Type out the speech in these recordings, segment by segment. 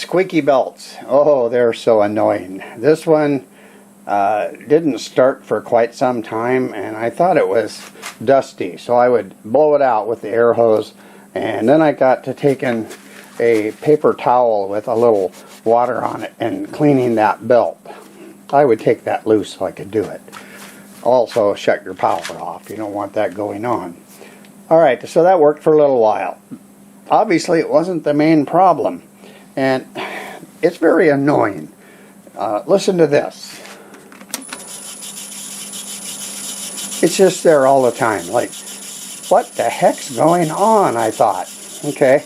Squeaky belts. Oh, they're so annoying. This one didn't start for quite some time, and I thought it was dusty, so I would blow it out with the air hose, and then I got to taking a paper towel with a little water on it and cleaning that belt. I would take that loose so I could do it. Also, shut your power off. You don't want that going on. Alright, so that worked for a little while. Obviously, it wasn't the main problem, and it's very annoying. Listen to this. It's just there all the time. Like, what the heck's going on, I thought. Okay.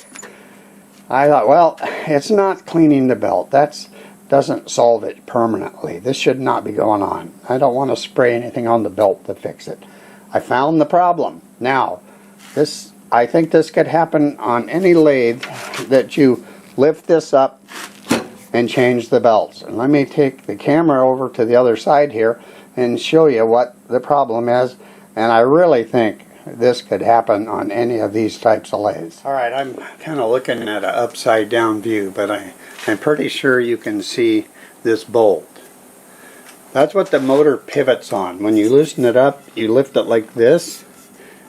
I thought, well, it's not cleaning the belt. That doesn't solve it permanently. This should not be going on. I don't want to spray anything on the belt to fix it. I found the problem. Now, I think this could happen on any lathe that you lift this up and change the belts. And let me take the camera over to the other side here and show you what the problem is. And I really think this could happen on any of these types of lathes. Alright, I'm kind of looking at an upside down view, but I'm pretty sure you can see this bolt. That's what the motor pivots on. When you loosen it up, you lift it like this,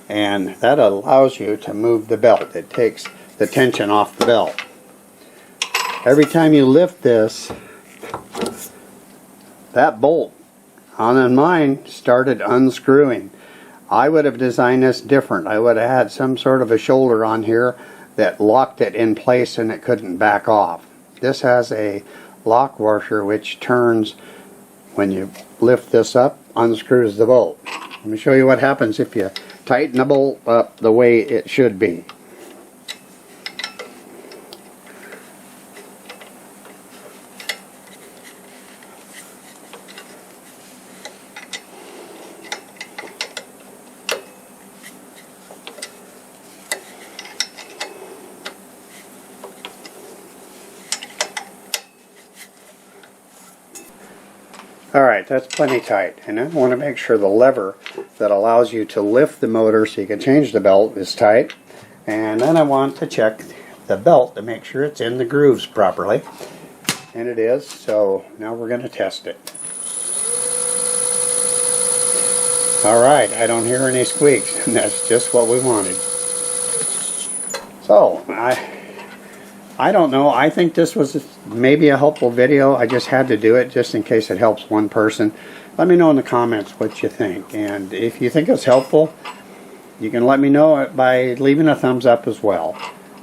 and that allows you to move the belt. It takes the tension off the belt. Every time you lift this, that bolt on mine started unscrewing. I would have designed this different. I would have had some sort of a shoulder on here that locked it in place and it couldn't back off. This has a lock washer which turns when you lift this up, unscrews the bolt. Let me show you what happens if you tighten the bolt up the way it should be. Alright, that's plenty tight, and I want to make sure the lever that allows you to lift the motor so you can change the belt is tight, and then I want to check the belt to make sure it's in the grooves properly, and it is. So now we're going to test it. Alright, I don't hear any squeaks, and that's just what we wanted. So, I don't know. I think this was maybe a helpful video. I just had to do it just in case it helps one person. Let me know in the comments what you think. And if you think it's helpful, you can let me know it by leaving a thumbs up as well.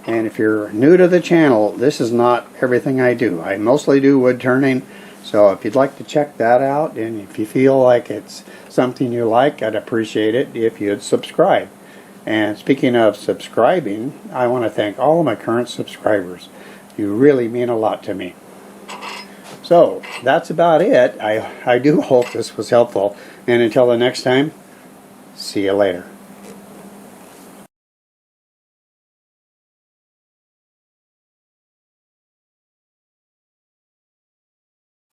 And if you're new to the channel, this is not everything I do. I mostly do wood turning. So if you'd like to check that out, and if you feel like it's something you like, I'd appreciate it if you'd subscribe. And speaking of subscribing, I want to thank all of my current subscribers. You really mean a lot to me. So, that's about it. I do hope this was helpful. And until the next time, see you later.